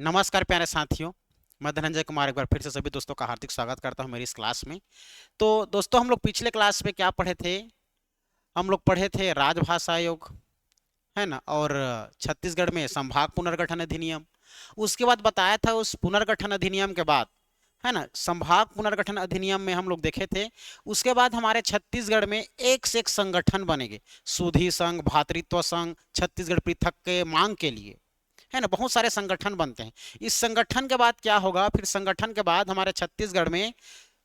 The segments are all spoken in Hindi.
नमस्कार प्यारे साथियों। मैं धनंजय कुमार एक बार फिर से सभी दोस्तों का हार्दिक स्वागत करता हूं मेरी इस क्लास में। तो दोस्तों, हम लोग पिछले क्लास में क्या पढ़े थे? हम लोग पढ़े थे राजभाषा आयोग, है ना, और छत्तीसगढ़ में संभाग पुनर्गठन अधिनियम। उसके बाद बताया था उस पुनर्गठन अधिनियम के बाद, है ना, संभाग पुनर्गठन अधिनियम में हम लोग देखे थे। उसके बाद हमारे छत्तीसगढ़ में एक से एक संगठन बनेंगे। सुधी संघ, भातृत्व संघ, छत्तीसगढ़ पृथक के मांग के लिए, है ना, बहुत सारे संगठन बनते हैं। इस संगठन के बाद क्या होगा? फिर संगठन के बाद हमारे छत्तीसगढ़ में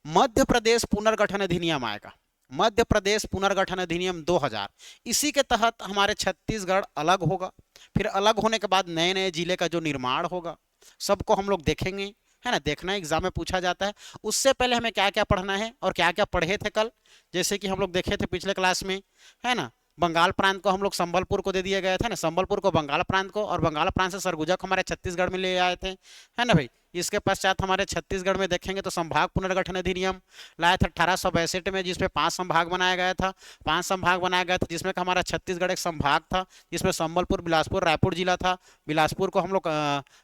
मध्य प्रदेश पुनर्गठन अधिनियम आएगा। मध्य प्रदेश पुनर्गठन अधिनियम 2000। इसी के तहत हमारे छत्तीसगढ़ अलग होगा। फिर अलग होने के बाद नए नए जिले का जो निर्माण होगा, सबको हम लोग देखेंगे, है ना। देखना एग्जाम में पूछा जाता है। उससे पहले हमें क्या क्या पढ़ना है और क्या क्या पढ़े थे कल, जैसे कि हम लोग देखे थे पिछले क्लास में, है ना। बंगाल प्रांत को हम लोग संबलपुर को दे दिया गया था ना, संबलपुर को बंगाल प्रांत को, और बंगाल प्रांत से सरगुजा को हमारे छत्तीसगढ़ में ले आए थे, है ना भाई। इसके पश्चात हमारे छत्तीसगढ़ में देखेंगे तो संभाग पुनर्गठन अधिनियम लाया था 1862 में, जिसमें 5 संभाग बनाया गया था। 5 संभाग बनाया गया था, जिसमें हमारा छत्तीसगढ़ एक संभाग था, जिसमें संबलपुर, बिलासपुर, रायपुर जिला था। बिलासपुर को हम लोग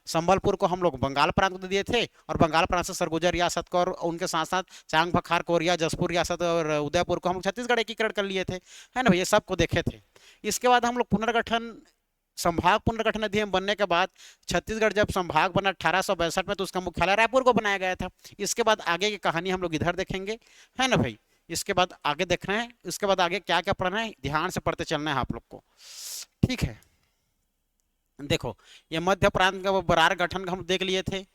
संबलपुर को हम लोग बंगाल प्रांत को दे दिए थे, और बंगाल प्रांत से सरगुजा रियासत को, और उनके साथ साथ चांग बखार, कोरिया, जसपुर रियासत और उदयपुर को हम छत्तीसगढ़ एकीकरण कर लिए थे, है ना भैया। सबको देखे थे। इसके बाद हम लोग पुनर्गठन, संभाग पुनर्गठन अधिनियम बनने के बाद छत्तीसगढ़ जब संभाग बना 1862 में, तो उसका मुख्यालय रायपुर को बनाया गया था। इसके बाद आगे की कहानी हम लोग इधर देखेंगे, है ना भाई। इसके बाद आगे देखना है, इसके बाद आगे क्या क्या पढ़ना है, ध्यान से पढ़ते चलना है आप लोग को, ठीक है। देखो, ये मध्य प्रांत का वो बरार गठन का हम देख लिए थे।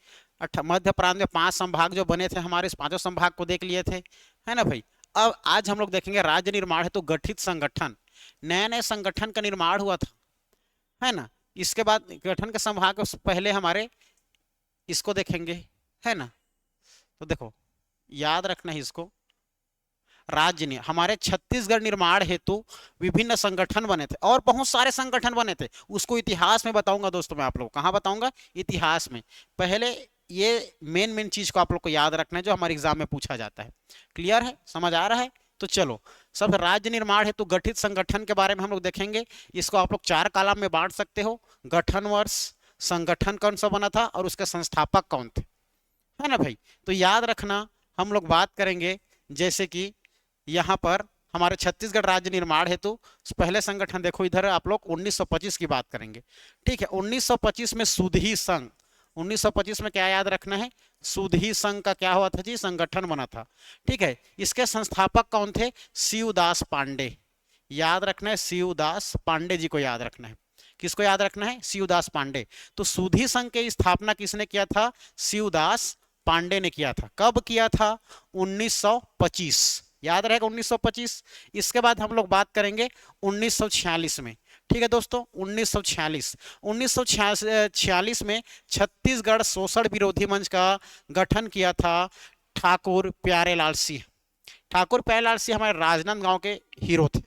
मध्य प्रांत में 5 संभाग जो बने थे हमारे, इस पांचों संभाग को देख लिए थे, है ना भाई। अब आज हम लोग देखेंगे राज्य निर्माण है तो गठित संगठन। नए नए संगठन का निर्माण हुआ था, है ना। इसके बाद गठन के संभाग पहले हमारे इसको देखेंगे, है ना। तो देखो, याद रखना है इसको। राज्य ने हमारे छत्तीसगढ़ निर्माण हेतु विभिन्न संगठन बने थे, और बहुत सारे संगठन बने थे। उसको इतिहास में बताऊंगा दोस्तों, मैं आप लोग को कहाँ बताऊंगा, इतिहास में। पहले ये मेन मेन चीज को आप लोग को याद रखना है जो हमारे एग्जाम में पूछा जाता है। क्लियर है, समझ आ रहा है? तो चलो, सब राज्य निर्माण हेतु गठित संगठन के बारे में हम लोग देखेंगे। इसको आप लोग 4 कॉलम में बांट सकते हो। गठन वर्ष, संगठन कौन सा बना था, और उसके संस्थापक कौन थे, है ना भाई। तो याद रखना, हम लोग बात करेंगे जैसे कि यहाँ पर हमारे छत्तीसगढ़ राज्य निर्माण हेतु पहले संगठन देखो, इधर आप लोग 1925 की बात करेंगे, ठीक है। 1925 में सुधी संघ, 1925 में क्या याद रखना है, सुधी संघ का क्या हुआ था जी, संगठन बना था, ठीक है। इसके संस्थापक कौन थे? शिवदास पांडे। याद रखना है, शिवदास पांडे जी को याद रखना है। किसको याद रखना है? शिवदास पांडे। तो सुधी संघ की स्थापना किसने किया था? शिवदास पांडे ने किया था। कब किया था? 1925। याद रहेगा 1925। इसके बाद हम लोग बात करेंगे 1946 में, ठीक है दोस्तों। 1946 में छत्तीसगढ़ शोषण विरोधी मंच का गठन किया था ठाकुर प्यारेलाल सिंह। ठाकुर प्यारेलाल सिंह हमारे राजनांदगांव के हीरो थे,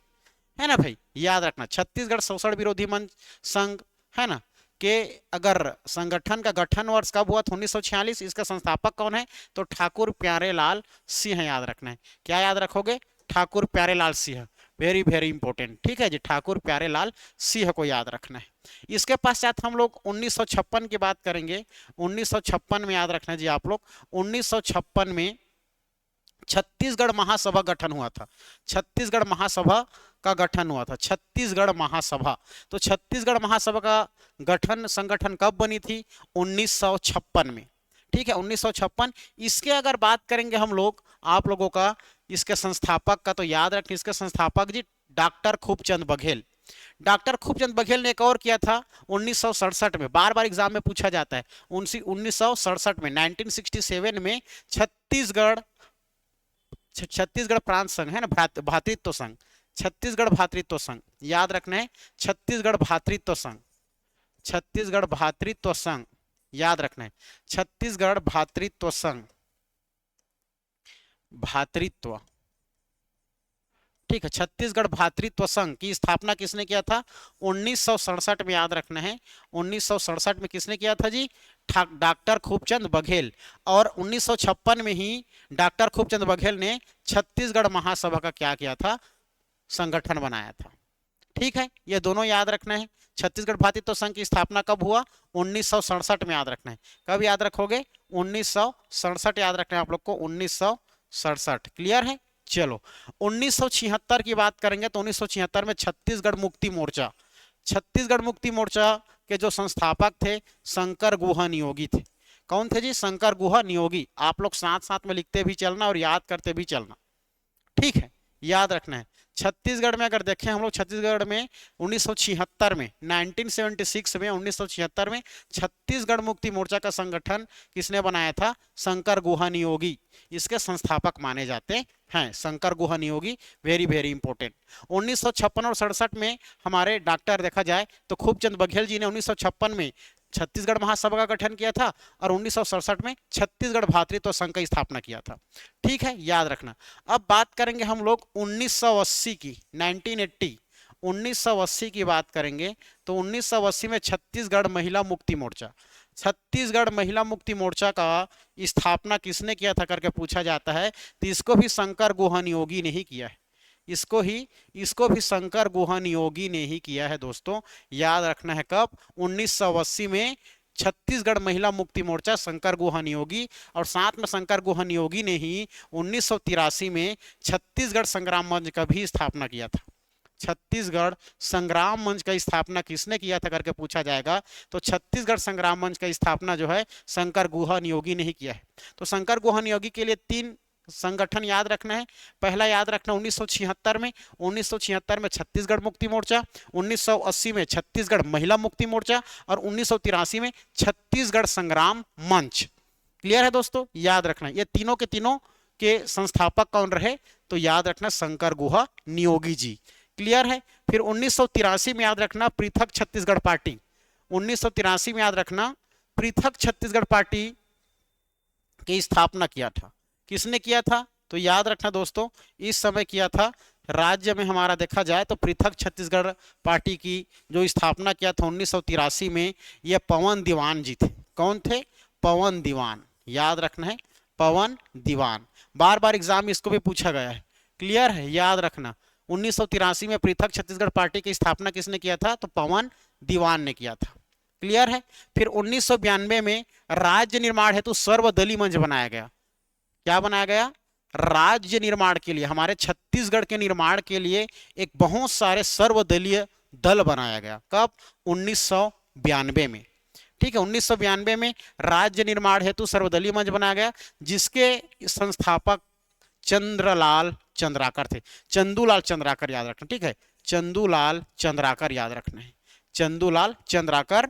है ना भाई। याद रखना, छत्तीसगढ़ शोषण विरोधी मंच संघ, है ना, के अगर संगठन का गठन वर्ष कब हुआ था? 1946। इसका संस्थापक कौन है? तो ठाकुर प्यारेलाल सिंह। याद रखना है, क्या याद रखोगे? Thakur Pyarelal Singh. Very very important, ठीक है जी। ठाकुर प्यारेलाल सिंह को याद रखना है। इसके पश्चात हम लोग 1956 की बात करेंगे। 1956 में याद रखना है जी आप लोग, 1956 में छत्तीसगढ़ महासभा गठन हुआ था। छत्तीसगढ़ महासभा का गठन हुआ था, छत्तीसगढ़ महासभा। तो छत्तीसगढ़ महासभा का गठन संगठन कब बनी थी? 1956 में, ठीक है, 1956। इसके अगर बात करेंगे हम लोग आप लोगों का, इसके संस्थापक का, तो याद रखें इसके संस्थापक जी डॉक्टर खूबचंद बघेल। डॉक्टर खूबचंद बघेल ने एक और किया था 1967 में, बार बार एग्जाम में पूछा जाता है। 1967 में, 1967 में छत्तीसगढ़, छत्तीसगढ़ प्रांत संघ, है ना, भातृत्व संघ, छत्तीसगढ़ भातृत्व संघ। याद रखना है, छत्तीसगढ़ भातृत्व संघ, छत्तीसगढ़ भातृत्व संघ। याद रखना है, छत्तीसगढ़ भातृत्व संघ, भातृत्व, ठीक है। छत्तीसगढ़ भातृत्व संघ की स्थापना किसने किया था? 1967 में। याद रखना है, 1967 में किसने किया था जी? डॉक्टर खूबचंद बघेल। और 1956 में ही डॉक्टर खूबचंद बघेल ने छत्तीसगढ़ महासभा का क्या किया था? संगठन बनाया था, ठीक है, ये दोनों याद रखना है। छत्तीसगढ़ भातृत्व संघ की स्थापना कब हुआ? 1967 में याद रखना है। कब याद रखोगे? 1967 याद रखना है आप लोग को, 1967। क्लियर है? चलो 1976 की बात करेंगे तो 1976 में छत्तीसगढ़ मुक्ति मोर्चा, छत्तीसगढ़ मुक्ति मोर्चा के जो संस्थापक थे शंकर गुहा नियोगी थे। कौन थे जी? शंकर गुहा नियोगी। आप लोग साथ साथ में लिखते भी चलना और याद करते भी चलना, ठीक है, याद रखना है। छत्तीसगढ़ में अगर देखें हम लोग, छत्तीसगढ़ में 1976 में 1976 में 1976 में छत्तीसगढ़ मुक्ति मोर्चा का संगठन किसने बनाया था? शंकर गुहा नियोगी, इसके संस्थापक माने जाते हैं Shankar Guha Niyogi. Very very important. 1956 और 67 में हमारे डॉक्टर देखा जाए तो खूबचंद बघेल जी ने 1956 में छत्तीसगढ़ महासभा का गठन किया था और 1967 में छत्तीसगढ़ भातृत्व संघ की स्थापना किया था। ठीक है, याद रखना। अब बात करेंगे हम लोग 1980 की, 1980, 1980 की बात करेंगे तो 1980 में छत्तीसगढ़ महिला मुक्ति मोर्चा, छत्तीसगढ़ महिला मुक्ति मोर्चा का स्थापना किसने किया था करके पूछा जाता है, तो इसको भी शंकर गुहा नियोगी ने ही किया है। इसको भी शंकर गुहा नियोगी ने ही किया है दोस्तों, याद रखना है। कब? 1980 में छत्तीसगढ़ महिला मुक्ति मोर्चा शंकर गुहा नियोगी, और साथ में शंकर गुहा नियोगी ने ही 1983 में छत्तीसगढ़ संग्राम मंच का भी स्थापना किया था। छत्तीसगढ़ संग्राम मंच का स्थापना किसने किया था करके पूछा जाएगा तो छत्तीसगढ़ संग्राम मंच का स्थापना जो है शंकर गुहा नियोगी ने ही किया है। तो शंकर गुहा नियोगी के लिए 3 संगठन याद रखना है। पहला याद रखना 1976 में, 1976 में छत्तीसगढ़ मुक्ति मोर्चा, 1980 में छत्तीसगढ़ महिला मुक्ति मोर्चा और 1983 में छत्तीसगढ़ संग्राम मंच। क्लियर है दोस्तों? याद रखना ये तीनों के तीनों के संस्थापक कौन रहे, तो याद रखना शंकर गुहा नियोगी जी। क्लियर है? फिर 1983 में याद रखना पृथक छत्तीसगढ़ पार्टी, 1983 में याद रखना पृथक छत्तीसगढ़ पार्टी की स्थापना किया था। किसने किया था? तो याद रखना दोस्तों, इस समय किया था राज्य में हमारा देखा जाए तो पृथक छत्तीसगढ़ पार्टी की जो स्थापना किया था 1983 में, ये पवन दीवान जी थे। कौन थे? पवन दीवान। याद रखना है, पवन दीवान। बार बार एग्जाम में इसको भी पूछा गया है। क्लियर है? याद रखना 1983 में पृथक छत्तीसगढ़ पार्टी की स्थापना किसने किया था? तो पवन दीवान ने किया था। क्लियर है? फिर 1992 में राज्य निर्माण हेतु सर्वदलीय मंच बनाया गया। क्या बनाया गया? राज्य निर्माण के लिए, हमारे छत्तीसगढ़ के निर्माण के लिए एक बहुत सारे सर्वदलीय दल बनाया गया। कब? 1992 में। ठीक है, 1992 में राज्य निर्माण हेतु सर्वदलीय मंच बनाया गया, जिसके संस्थापक चंद्रलाल चंद्राकर थे। चंदूलाल चंद्राकर याद रखना। ठीक है, चंदूलाल चंद्राकर याद रखना है। चंदूलाल चंद्राकर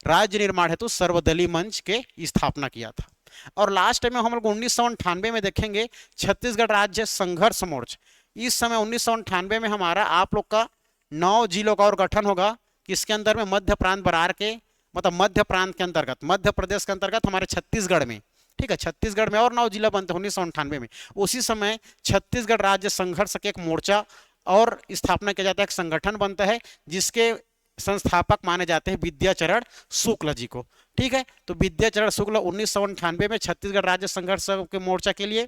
राज्य निर्माण हेतु सर्वदलीय मंच के स्थापना किया था। और लास्ट में हम लोग 1998 में देखेंगे छत्तीसगढ़ राज्य संघर्ष मोर्चा। इस समय 1998 में हमारा आप लोग का 9 जिलों का और गठन होगा, किसके अंदर में? मध्य प्रांत बरार के, मतलब मध्य प्रांत के अंतर्गत, मध्य प्रदेश के अंतर्गत हमारे छत्तीसगढ़ में। ठीक है, छत्तीसगढ़ में और 9 जिला बनते 1998 में। उसी समय छत्तीसगढ़ राज्य संघर्ष के एक मोर्चा और स्थापना किया जाता है, एक संगठन बनता है जिसके संस्थापक माने जाते हैं विद्याचरण शुक्ल जी को। ठीक है, तो विद्याचरण शुक्ल 1998 में छत्तीसगढ़ राज्य संघर्ष के मोर्चा के लिए।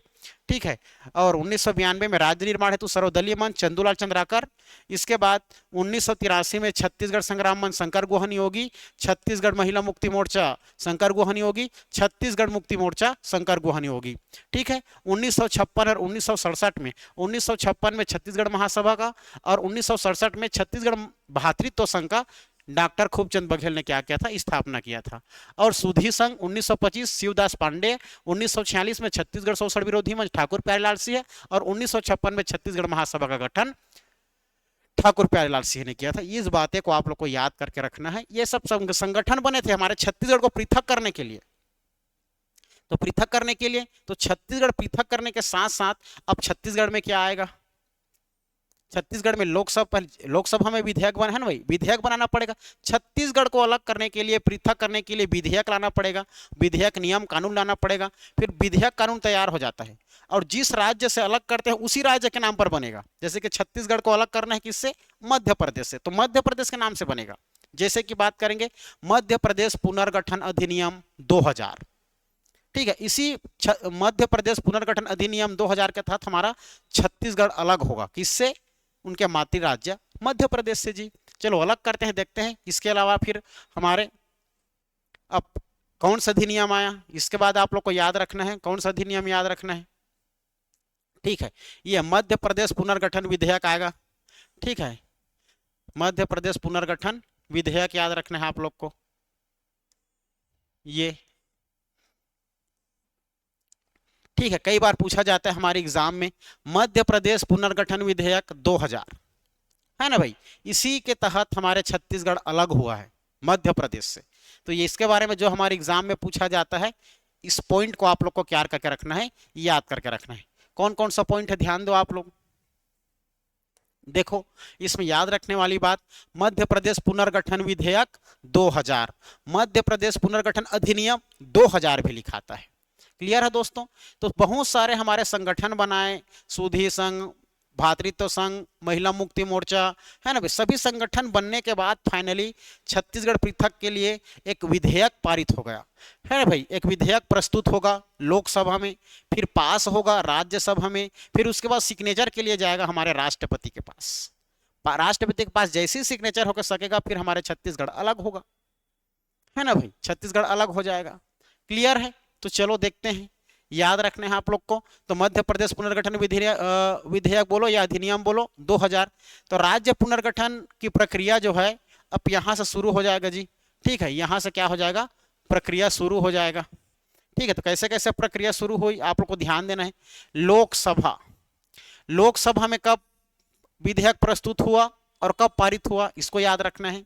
ठीक है, और 1992 में राज्य निर्माण हेतु सर्वदलीय मंच चंदूलाल चंद्राकर। इसके बाद 1983 में छत्तीसगढ़ संग्राम मंच शंकर गुहा नियोगी, छत्तीसगढ़ महिला मुक्ति मोर्चा शंकर गुहा नियोगी, छत्तीसगढ़ मुक्ति मोर्चा शंकर गुहा नियोगी। ठीक है, 1956 और 1967 में, 1956 में छत्तीसगढ़ महासभा का और 1967 में छत्तीसगढ़ भातृत्व संघ का डॉक्टर खूबचंद बघेल ने क्या किया था? स्थापना किया था। और सुधी संघ 1925 शिवदास पांडे, 1946 में छत्तीसगढ़ शोषण विरोधी मंच ठाकुर प्यारेलाल सिंह और 1956 में छत्तीसगढ़ महासभा का गठन ठाकुर प्यारेलाल सिंह ने किया था। इस बातें को आप लोग को याद करके रखना है। ये सब संगठन बने थे हमारे छत्तीसगढ़ को पृथक करने के लिए। तो पृथक करने के लिए, तो छत्तीसगढ़ पृथक करने के साथ साथ अब छत्तीसगढ़ में क्या आएगा? छत्तीसगढ़ में लोकसभा में विधेयक बना है ना भाई, विधेयक बनाना पड़ेगा। छत्तीसगढ़ को अलग करने के लिए, पृथक करने के लिए विधेयक लाना पड़ेगा, विधेयक नियम कानून लाना पड़ेगा। फिर विधेयक कानून तैयार हो जाता है और जिस राज्य से अलग करते हैं उसी राज्य के नाम पर बनेगा। जैसे कि छत्तीसगढ़ को अलग करना है किससे? मध्य प्रदेश से, तो मध्य प्रदेश के नाम से बनेगा। जैसे कि बात करेंगे मध्य प्रदेश पुनर्गठन अधिनियम 2000। ठीक है, इसी मध्य प्रदेश पुनर्गठन अधिनियम 2000 के तहत हमारा छत्तीसगढ़ अलग होगा। किससे? उनके मातृ राज्य मध्य प्रदेश से जी। चलो अलग करते हैं, देखते हैं इसके अलावा फिर हमारे अब कौन सा अधिनियम आया। इसके बाद आप लोग को याद रखना है, कौन सा अधिनियम याद रखना है। ठीक है, ये मध्य प्रदेश पुनर्गठन विधेयक आएगा। ठीक है, मध्य प्रदेश पुनर्गठन विधेयक याद रखना है आप लोग को। ये ठीक है, कई बार पूछा जाता है हमारे एग्जाम में, मध्य प्रदेश पुनर्गठन विधेयक 2000, है ना भाई। इसी के तहत हमारे छत्तीसगढ़ अलग हुआ है मध्य प्रदेश से। तो ये इसके बारे में जो हमारे एग्जाम में पूछा जाता है, इस पॉइंट को आप लोग को क्या करके रखना है, याद करके रखना है। कौन कौन सा पॉइंट है ध्यान दो आप लोग। देखो इसमें याद रखने वाली बात, मध्य प्रदेश पुनर्गठन विधेयक 2000, मध्य प्रदेश पुनर्गठन अधिनियम 2000 भी लिखाता है। क्लियर है दोस्तों। तो बहुत सारे हमारे संगठन बनाए, सुधी संघ, भातृत्व संघ, महिला मुक्ति मोर्चा, है ना भाई। सभी संगठन बनने के बाद फाइनली छत्तीसगढ़ पृथक के लिए एक विधेयक पारित हो गया, है ना भाई। एक विधेयक प्रस्तुत होगा लोकसभा में, फिर पास होगा राज्यसभा में, फिर उसके बाद सिग्नेचर के लिए जाएगा हमारे राष्ट्रपति के पास। राष्ट्रपति के पास जैसे ही सिग्नेचर होकर सकेगा, फिर हमारे छत्तीसगढ़ अलग होगा, है ना भाई। छत्तीसगढ़ अलग हो जाएगा। क्लियर है। तो चलो देखते हैं, याद रखने हैं आप लोग को। तो मध्य प्रदेश पुनर्गठन विधेयक बोलो या अधिनियम बोलो 2000। तो राज्य पुनर्गठन की प्रक्रिया जो है अब यहां से शुरू हो जाएगा जी। ठीक है, यहां से क्या हो जाएगा, प्रक्रिया शुरू हो जाएगा। ठीक है, तो कैसे कैसे प्रक्रिया शुरू हुई आप लोग को ध्यान देना है। लोकसभा, लोकसभा में कब विधेयक प्रस्तुत हुआ और कब पारित हुआ, इसको याद रखना है।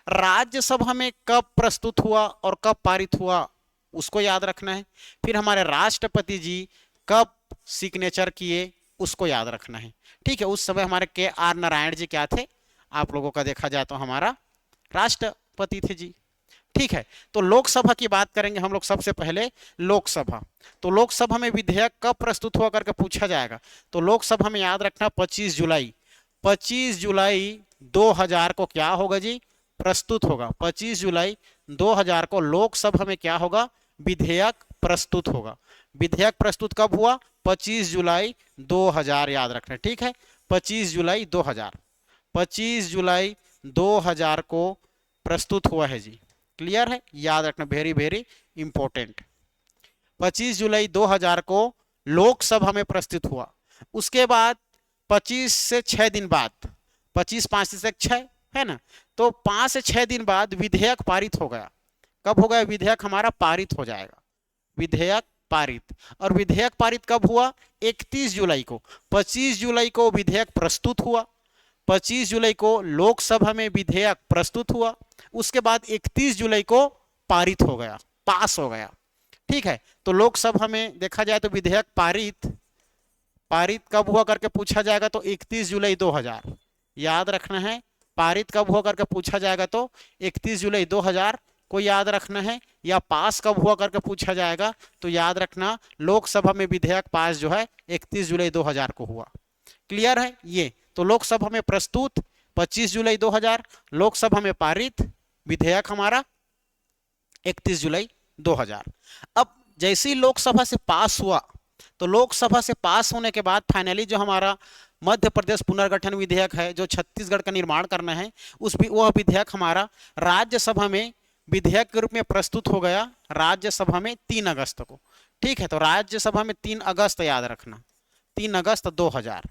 राज्यसभा में कब प्रस्तुत हुआ और कब पारित हुआ, उसको याद रखना है। फिर हमारे राष्ट्रपति जी कब सिग्नेचर किए, उसको याद रखना है। ठीक है, उस समय हमारे KR नारायण जी क्या थे, आप लोगों का देखा जाए तो हमारा राष्ट्रपति थे जी। ठीक है, तो लोकसभा की बात करेंगे हम लोग सबसे पहले। लोकसभा, तो लोकसभा में विधेयक कब प्रस्तुत हुआ करके पूछा जाएगा। तो लोकसभा में याद रखना 25 जुलाई, 25 जुलाई 2000 को क्या होगा जी, प्रस्तुत होगा। 25 जुलाई 2000 को लोकसभा में क्या होगा, विधेयक प्रस्तुत होगा। विधेयक प्रस्तुत कब हुआ, 25 जुलाई 2000 याद रखना। ठीक है, 25 जुलाई 2000, 25 जुलाई 2000 को प्रस्तुत हुआ है जी। क्लियर है, याद रखना, वेरी वेरी इंपॉर्टेंट। 25 जुलाई 2000 को लोकसभा में प्रस्तुत हुआ। उसके बाद 25 से 6 दिन बाद, 25 5 से 6 है ना, तो 5 से 6 दिन बाद विधेयक पारित हो गया। कब हो गया विधेयक हमारा, पारित हो जाएगा विधेयक पारित। और विधेयक पारित कब हुआ, 31 जुलाई को। 25 जुलाई को विधेयक प्रस्तुत हुआ, 25 जुलाई को लोकसभा में विधेयक प्रस्तुत हुआ। उसके बाद 31 जुलाई को पारित हो गया, पास हो गया। ठीक है, तो लोकसभा में देखा जाए तो विधेयक पारित कब हुआ करके पूछा जाएगा, तो 31 जुलाई 2000 याद रखना है। पारित कब हुआ करके पूछा जाएगा तो 31 जुलाई 2000 को याद रखना है। या पास कब हुआ करके पूछा जाएगा तो याद रखना लोकसभा में विधेयक पास जो है 31 जुलाई 2000 को हुआ। क्लियर है ये। तो लोकसभा में प्रस्तुत 25 जुलाई 2000, लोकसभा में पारित विधेयक हमारा 31 जुलाई 2000। अब जैसे ही लोकसभा से पास हुआ, तो लोकसभा से पास होने के बाद फाइनली जो हमारा मध्य प्रदेश पुनर्गठन विधेयक है, जो छत्तीसगढ़ का निर्माण करना है, वह विधेयक हमारा राज्यसभा में विधेयक के रूप में प्रस्तुत हो गया, राज्यसभा में 3 अगस्त को। ठीक है, तो राज्यसभा में 3 अगस्त याद रखना, 3 अगस्त 2000,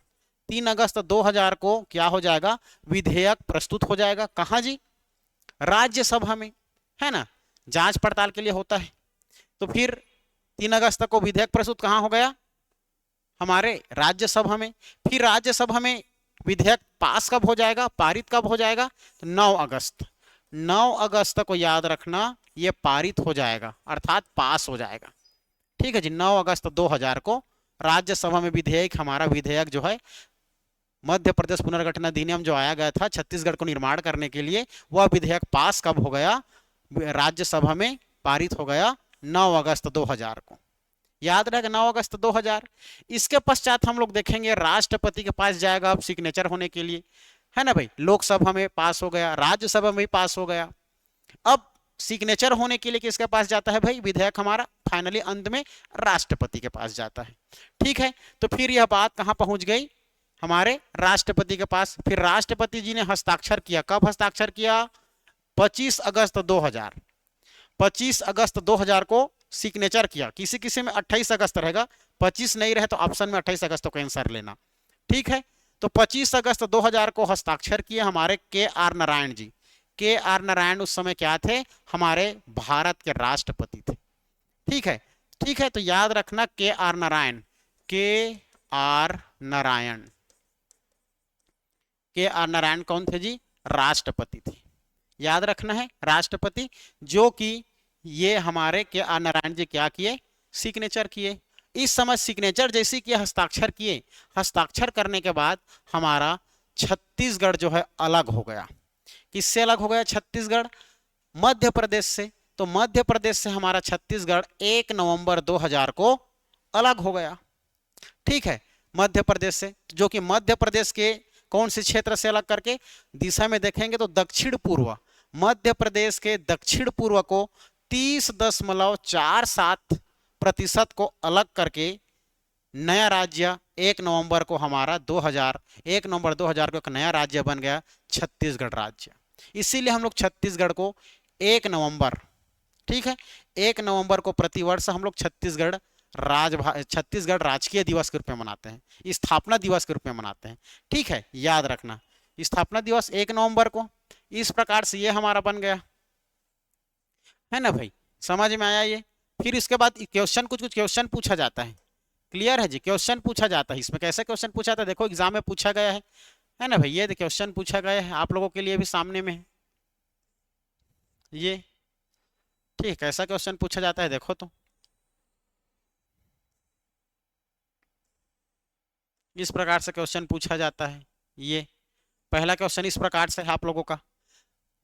3 अगस्त 2000 को क्या हो जाएगा, विधेयक प्रस्तुत हो जाएगा। कहां जी, राज्यसभा में, है ना, जांच पड़ताल के लिए होता है। तो फिर 3 अगस्त को विधेयक प्रस्तुत कहां हो गया, हमारे राज्यसभा में। फिर राज्यसभा में विधेयक पास कब हो जाएगा, पारित कब हो जाएगा, तो 9 अगस्त, 9 अगस्त को याद रखना ये पारित हो जाएगा, अर्थात पास हो जाएगा। ठीक है जी, 9 अगस्त 2000 को राज्यसभा में हमारा विधेयक जो है मध्य प्रदेश पुनर्गठन अधिनियम जो आया गया था छत्तीसगढ़ को निर्माण करने के लिए, वह विधेयक पास कब हो गया, राज्यसभा में पारित हो गया 9 अगस्त 2000 को। याद रहेगा 9 अगस्त 2000। इसके पश्चात हम लोग देखेंगे राष्ट्रपति के पास जाएगा अब सिग्नेचर होने के लिए, है ना भाई। लोकसभा में पास हो गया, राज्यसभा में भी पास हो गया। अब सिग्नेचर होने के लिए किसके पास जाता है भाई, विधेयक हमारा फाइनली अंत में राष्ट्रपति के पास जाता है। ठीक है, तो फिर यह बात कहां पहुंच गई, हमारे राष्ट्रपति के पास। फिर राष्ट्रपति जी ने हस्ताक्षर किया। कब हस्ताक्षर किया? 25 अगस्त 2000। 25 अगस्त 2000 को सिग्नेचर किया। किसी किसी में 28 अगस्त रहेगा, 25 नहीं रहे तो ऑप्शन में 28 अगस्त को आंसर लेना। ठीक है, तो 25 अगस्त 2000 को हस्ताक्षर किए हमारे के आर नारायण जी। के आर नारायण उस समय क्या थे? हमारे भारत के राष्ट्रपति थे। ठीक है, ठीक है, तो याद रखना के आर नारायण। के आर नारायण, के आर नारायण कौन थे जी? राष्ट्रपति थे। याद रखना है, राष्ट्रपति, जो कि ये हमारे के आर नारायण जी क्या किए? सिग्नेचर किए। इस समय सिग्नेचर जैसे किए, हस्ताक्षर किए। हस्ताक्षर करने के बाद हमारा छत्तीसगढ़ जो है अलग हो गया। किससे अलग हो गया छत्तीसगढ़? मध्य प्रदेश से। तो मध्य प्रदेश से हमारा छत्तीसगढ़ 1 नवंबर 2000 को अलग हो गया। ठीक है, मध्य प्रदेश से, जो कि मध्य प्रदेश के कौन से क्षेत्र से अलग करके? दिशा में देखेंगे तो दक्षिण पूर्व। मध्य प्रदेश के दक्षिण पूर्व को 30.47% को अलग करके नया राज्य 1 नवंबर को हमारा 1 नवंबर 2000 को एक नया राज्य बन गया, छत्तीसगढ़ राज्य। इसीलिए हम लोग छत्तीसगढ़ को 1 नवंबर, ठीक है, 1 नवंबर को प्रतिवर्ष हम लोग छत्तीसगढ़ राजकीय दिवस के रूप में मनाते हैं, स्थापना दिवस के रूप में मनाते हैं। ठीक है, याद रखना, स्थापना दिवस 1 नवंबर को। इस प्रकार से ये हमारा बन गया, है ना भाई? समझ में आया ये? फिर इसके बाद क्वेश्चन, कुछ कुछ क्वेश्चन पूछा जाता है। क्लियर है जी? क्वेश्चन पूछा जाता है। इसमें कैसे क्वेश्चन पूछा जाता है देखो, एग्जाम में पूछा गया है ना भाई? ये क्वेश्चन पूछा गया है, आप लोगों के लिए भी सामने में है ये। ठीक, कैसा क्वेश्चन पूछा जाता है देखो तो। इस प्रकार से क्वेश्चन पूछा जाता है। ये पहला क्वेश्चन इस प्रकार से है आप लोगों का,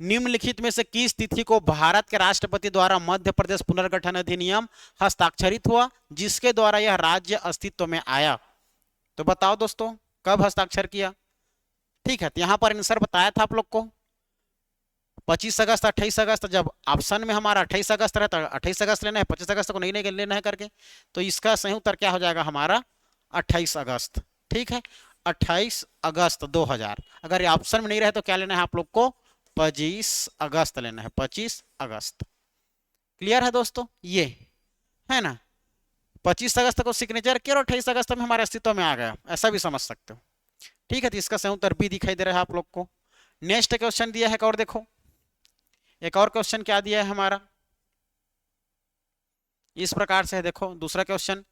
निम्नलिखित में से किस तिथि को भारत के राष्ट्रपति द्वारा मध्य प्रदेश पुनर्गठन अधिनियम हस्ताक्षरित हुआ, जिसके द्वारा यह राज्य अस्तित्व में आया? तो बताओ दोस्तों, कब हस्ताक्षर किया? ठीक है, तो यहां पर आंसर बताया था आप लोग को 25 अगस्त, 28 अगस्त। जब ऑप्शन में हमारा 28 अगस्त रहता है, 28 अगस्त लेना है, 25 अगस्त को नहीं लेना है करके, तो इसका सही उत्तर क्या हो जाएगा हमारा? 28 अगस्त। ठीक है, 28 अगस्त 2000। अगर ये ऑप्शन में नहीं रहे तो क्या लेना है आप लोग को? 25 अगस्त लेना है, 25 अगस्त। क्लियर है दोस्तों? ये है ना, 25 अगस्त को सिग्नेचर किया और 28 अगस्त में हमारे अस्तित्व में आ गया, ऐसा भी समझ सकते हो। ठीक है, तो इसका सही उत्तर बी दिखाई दे रहा है आप लोग को। नेक्स्ट क्वेश्चन दिया है और देखो, एक और क्वेश्चन क्या दिया है हमारा, इस प्रकार से है देखो, दूसरा क्वेश्चन,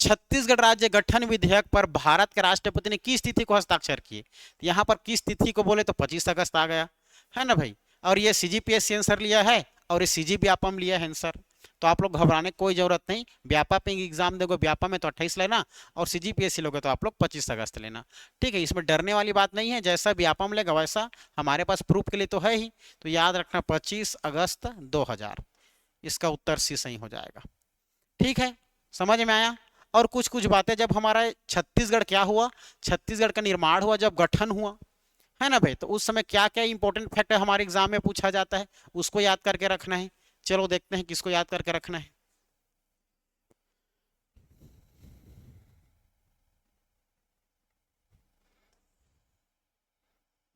छत्तीसगढ़ राज्य गठन विधेयक पर भारत के राष्ट्रपति ने किस तिथि को हस्ताक्षर किए? यहां पर किस तिथि को बोले तो 25 अगस्त आ गया, है ना भाई? और ये सीजीपीएससी आंसर लिया है और ये सीजी व्यापम लिया है आंसर, तो आप लोग घबराने की कोई जरूरत नहीं। व्यापा पे एग्जाम दोगे, व्यापा में तो 28 लेना, और सीजीपीएससी लोगे तो आप लोग 25 अगस्त लेना। ठीक है, इसमें डरने वाली बात नहीं है, जैसा व्यापम लेगा वैसा हमारे पास प्रूफ के लिए तो है ही। तो याद रखना 25 अगस्त 2000, इसका उत्तर सी सही हो जाएगा। ठीक है, समझ में आया? और कुछ कुछ बातें, जब हमारा छत्तीसगढ़ क्या हुआ, छत्तीसगढ़ का निर्माण हुआ, जब गठन हुआ, है ना भाई, तो उस समय क्या क्या इंपॉर्टेंट फैक्ट हमारे एग्जाम में पूछा जाता है, उसको याद करके रखना है। चलो देखते हैं किसको याद करके रखना है।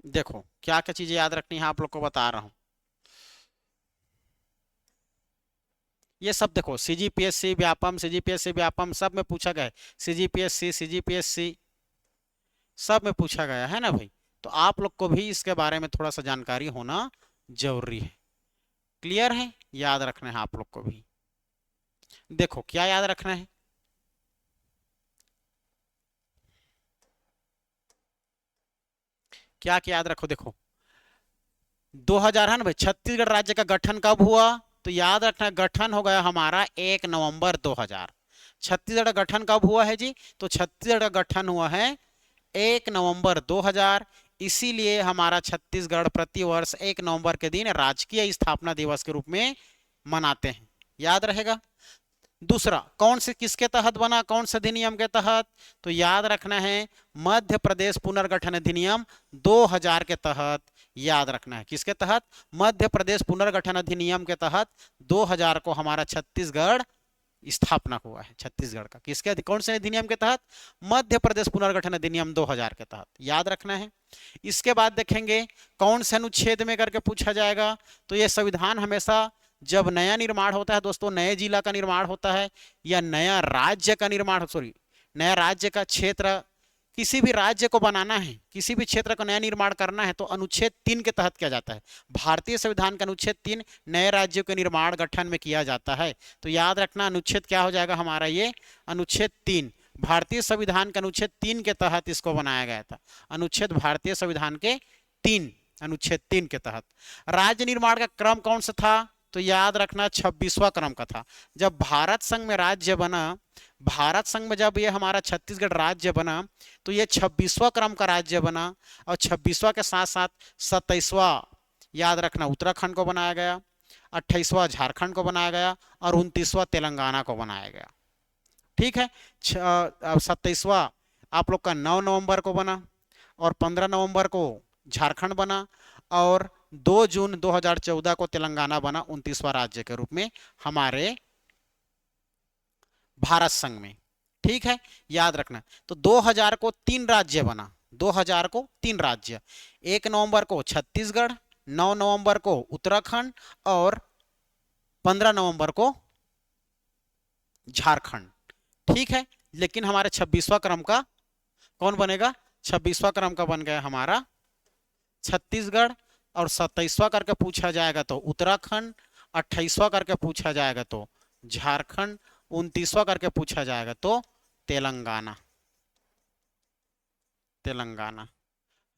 देखो क्या क्या चीजें याद रखनी है आप लोग को बता रहा हूं। ये सब देखो, सीजीपीएससी व्यापम, सीजीपीएससी व्यापम सब में पूछा गया है, सीजीपीएससी, सीजीपीएससी सब में पूछा गया है ना भाई। तो आप लोग को भी इसके बारे में थोड़ा सा जानकारी होना जरूरी है। क्लियर है? याद रखना है आप लोग को भी। देखो क्या याद रखना है, क्या क्या याद रखो, देखो 2000 है ना भाई, छत्तीसगढ़ राज्य का गठन कब हुआ? तो याद रखना गठन हो गया हमारा 1 नवंबर 2000। छत्तीसगढ़ का गठन कब हुआ है जी? तो छत्तीसगढ़ का गठन हुआ है 1 नवंबर 2000। इसीलिए हमारा छत्तीसगढ़ प्रतिवर्ष 1 नवंबर के दिन राजकीय स्थापना दिवस के रूप में मनाते हैं। याद रहेगा। दूसरा, कौन से किसके तहत बना, कौन से अधिनियम के तहत? तो याद रखना है मध्य प्रदेश पुनर्गठन अधिनियम 2000 के तहत। याद रखना है किसके तहत? मध्य प्रदेश पुनर्गठन अधिनियम के तहत 2000 को हमारा छत्तीसगढ़ स्थापना हुआ है छत्तीसगढ़ का। किसके कौन से अधिनियम के तहत? मध्य प्रदेश पुनर्गठन अधिनियम 2000 के तहत, याद रखना है। इसके बाद देखेंगे कौन से अनुच्छेद में करके पूछा जाएगा। तो ये संविधान हमेशा जब नया निर्माण होता है दोस्तों, नए जिला का निर्माण होता है या नया राज्य का निर्माण, सॉरी नया राज्य का क्षेत्र, किसी भी राज्य को बनाना है, किसी भी क्षेत्र का नया निर्माण करना है तो अनुच्छेद 3 के तहत किया जाता है। भारतीय संविधान का अनुच्छेद 3 नए राज्यों के निर्माण गठन में किया जाता है। तो याद रखना अनुच्छेद क्या हो जाएगा हमारा, ये अनुच्छेद 3 भारतीय संविधान के अनुच्छेद 3 के तहत इसको बनाया गया था। अनुच्छेद भारतीय संविधान के 3, अनुच्छेद 3 के तहत। राज्य निर्माण का क्रम कौन सा था? तो याद रखना 26वां क्रम का था। जब भारत संघ में राज्य बना, भारत संघ में जब ये हमारा छत्तीसगढ़ राज्य बना तो ये 26वां क्रम का राज्य बना, और 26वां के साथ साथ 27वां याद रखना उत्तराखंड को बनाया गया, 28वां झारखंड को बनाया गया और 29वां तेलंगाना को बनाया गया। ठीक है, 27वां आप लोग का 9 नवंबर को बना और 15 नवंबर को झारखंड बना और 2 जून 2014 को तेलंगाना बना 29वां राज्य के रूप में हमारे भारत संघ में। ठीक है, याद रखना। तो 2000 को 3 राज्य बना, 2000 को 3 राज्य, 1 नवंबर को छत्तीसगढ़, 9 नवंबर को उत्तराखंड और 15 नवंबर को झारखंड। ठीक है, लेकिन हमारे 26वां क्रम का कौन बनेगा? 26वां क्रम का बन गया हमारा छत्तीसगढ़, और 27वां करके पूछा जाएगा तो उत्तराखंड, 28वां करके पूछा जाएगा तो झारखंड, 29वां करके पूछा जाएगा तो तेलंगाना। तेलंगाना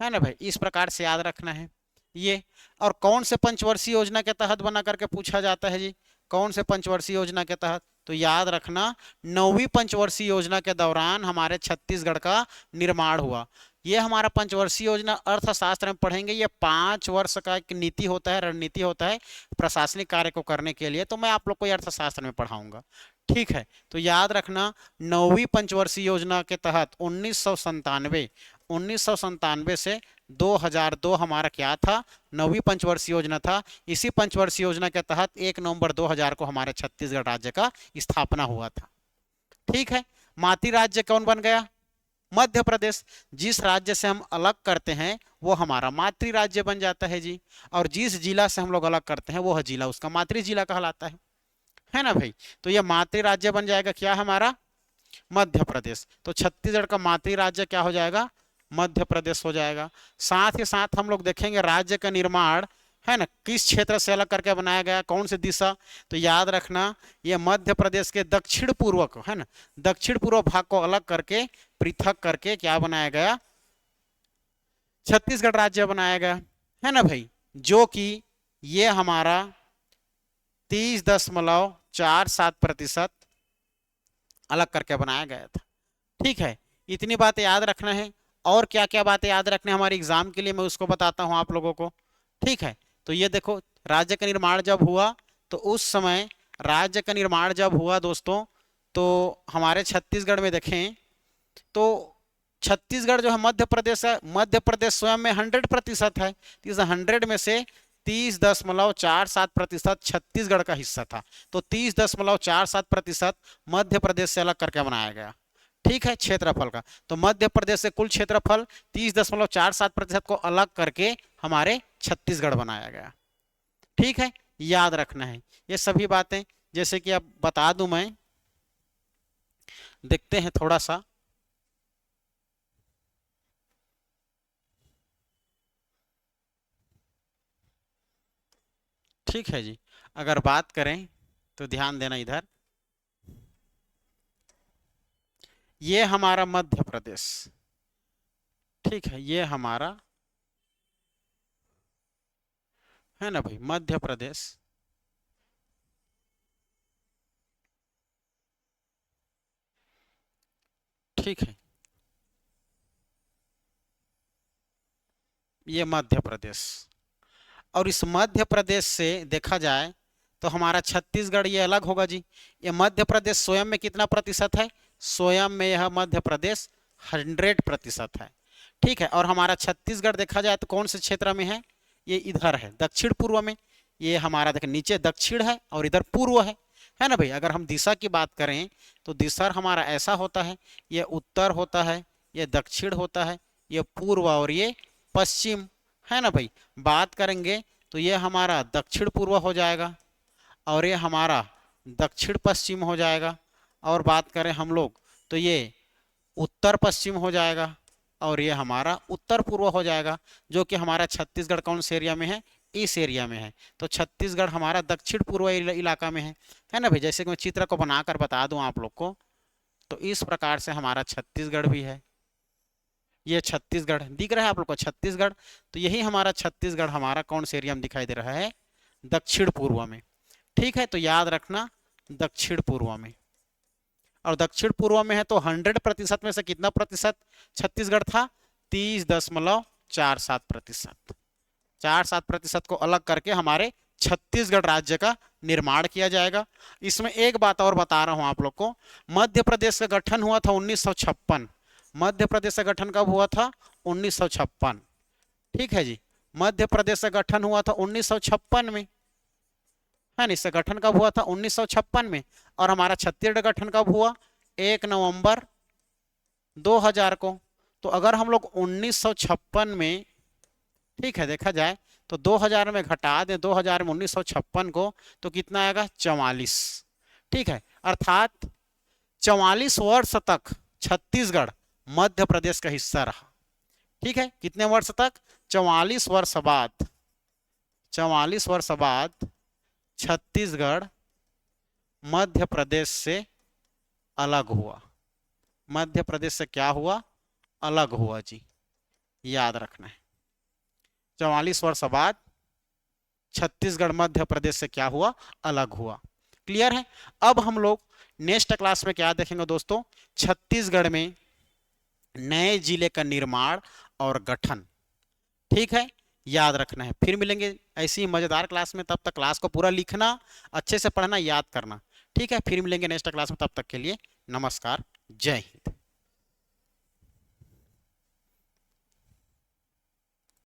है ना भाई, इस प्रकार से याद रखना है ये। और कौन से पंचवर्षीय योजना के तहत बना करके पूछा जाता है जी, कौन से पंचवर्षीय योजना के तहत? तो याद रखना 9वीं पंचवर्षीय योजना के दौरान हमारे छत्तीसगढ़ का निर्माण हुआ। ये हमारा पंचवर्षीय योजना अर्थशास्त्र में पढ़ेंगे, ये 5 वर्ष का एक नीति होता है, रणनीति होता है प्रशासनिक कार्य को करने के लिए, तो मैं आप लोग को अर्थशास्त्र में पढ़ाऊंगा। ठीक है, तो याद रखना 9वीं पंचवर्षीय योजना के तहत 1997 से 2002 हमारा क्या था? 9वीं पंचवर्षीय योजना था। इसी पंचवर्षीय योजना के तहत 1 नवंबर 2000 को हमारे छत्तीसगढ़ राज्य का स्थापना हुआ था। ठीक है, मातृ राज्य कौन बन गया? मध्य प्रदेश। जिस राज्य से हम अलग करते हैं वो हमारा मातृ राज्य बन जाता है जी, और जिस जिला से हम लोग अलग करते हैं वो जिला उसका मातृ जिला कहलाता है ना भाई। तो ये मातृ राज्य बन जाएगा क्या हमारा? मध्य प्रदेश। तो छत्तीसगढ़ का मातृ राज्य क्या हो जाएगा? मध्य प्रदेश हो जाएगा। साथ ही साथ हम लोग देखेंगे राज्य का निर्माण है ना किस क्षेत्र से अलग करके बनाया गया, कौन सी दिशा? तो याद रखना ये मध्य प्रदेश के दक्षिण पूर्व को, है ना, दक्षिण पूर्व भाग को अलग करके पृथक करके क्या बनाया गया? छत्तीसगढ़ राज्य बनाया गया, है ना भाई, जो कि ये हमारा 30.47% अलग करके बनाया गया था। ठीक है, इतनी बातें याद रखना है। और क्या क्या बातें याद रखने हमारे एग्जाम के लिए मैं उसको बताता हूं आप लोगों को। ठीक है, तो ये देखो राज्य का निर्माण जब हुआ तो उस समय राज्य का निर्माण जब हुआ दोस्तों, तो हमारे छत्तीसगढ़ में देखें तो छत्तीसगढ़ जो है मध्य प्रदेश है, मध्य प्रदेश स्वयं में 100% है। इस 100 में से 30.47% छत्तीसगढ़ का हिस्सा था, तो 30.47% मध्य प्रदेश से अलग करके बनाया गया। ठीक है, क्षेत्रफल का, तो मध्य प्रदेश से कुल क्षेत्रफल 30.47% को अलग करके हमारे छत्तीसगढ़ बनाया गया। ठीक है, याद रखना है ये सभी बातें। जैसे कि अब बता दूं मैं, देखते हैं थोड़ा सा। ठीक है जी, अगर बात करें तो ध्यान देना इधर, ये हमारा मध्य प्रदेश। ठीक है, ये हमारा है ना भाई मध्य प्रदेश। ठीक है, ये मध्य प्रदेश, और इस मध्य प्रदेश से देखा जाए तो हमारा छत्तीसगढ़ ये अलग होगा जी। ये मध्य प्रदेश स्वयं में कितना प्रतिशत है? स्वयं में यह मध्य प्रदेश 100% है। ठीक है, और हमारा छत्तीसगढ़ देखा जाए तो कौन से क्षेत्र में है? ये इधर है दक्षिण पूर्व में। ये हमारा देखिए नीचे दक्षिण है और इधर पूर्व है, है ना भाई। अगर हम दिशा की बात करें तो दिशा हमारा ऐसा होता है, ये उत्तर होता है, ये दक्षिण होता है, ये पूर्व और ये पश्चिम, है ना भाई। बात करेंगे तो ये हमारा दक्षिण पूर्व हो जाएगा और ये हमारा दक्षिण पश्चिम हो जाएगा। और बात करें हम लोग तो ये उत्तर पश्चिम हो जाएगा और ये हमारा उत्तर पूर्व हो जाएगा, जो कि हमारा छत्तीसगढ़ कौन से एरिया में है, इस एरिया में है। तो छत्तीसगढ़ हमारा दक्षिण पूर्व इलाका में है ना भाई। जैसे कि मैं चित्र को बनाकर बता दूं आप लोग को, तो इस प्रकार से हमारा छत्तीसगढ़ भी है। ये छत्तीसगढ़ दिख रहा है आप लोग को, छत्तीसगढ़। तो यही हमारा छत्तीसगढ़ हमारा कौन से एरिया में दिखाई दे रहा है, दक्षिण पूर्व में। ठीक है, तो याद रखना दक्षिण पूर्व में। और दक्षिण पूर्व में है तो 100% में से कितना प्रतिशत छत्तीसगढ़ था, 30.47%। 47% को अलग करके हमारे छत्तीसगढ़ राज्य का निर्माण किया जाएगा। इसमें एक बात और बता रहा हूं आप लोग को, मध्य प्रदेश का गठन हुआ था 1956। मध्य प्रदेश का गठन कब हुआ था, 1956। ठीक है जी, मध्य प्रदेश का गठन हुआ था 1956 में, है ना। इसका गठन कब हुआ था, 1956 में। और हमारा छत्तीसगढ़ गठन कब हुआ, 1 नवंबर 2000 को। तो अगर हम लोग 1956 में, ठीक है, देखा जाए तो 2000 में घटा दें 2000 में 1956 को, तो कितना आएगा, 44। ठीक है, अर्थात 44 वर्ष तक छत्तीसगढ़ मध्य प्रदेश का हिस्सा रहा। ठीक है, कितने वर्ष तक, 44 वर्ष बाद, 44 वर्ष बाद छत्तीसगढ़ मध्य प्रदेश से अलग हुआ। मध्य प्रदेश से क्या हुआ, अलग हुआ जी, याद रखना है। 44 वर्ष बाद छत्तीसगढ़ मध्य प्रदेश से क्या हुआ, अलग हुआ। क्लियर है। अब हम लोग नेक्स्ट क्लास में क्या देखेंगे दोस्तों, छत्तीसगढ़ में नए जिले का निर्माण और गठन। ठीक है, याद रखना है। फिर मिलेंगे ऐसी ही मजेदार क्लास में, तब तक क्लास को पूरा लिखना, अच्छे से पढ़ना, याद करना। ठीक है, फिर मिलेंगे नेक्स्ट क्लास में, तब तक के लिए नमस्कार, जय हिंद।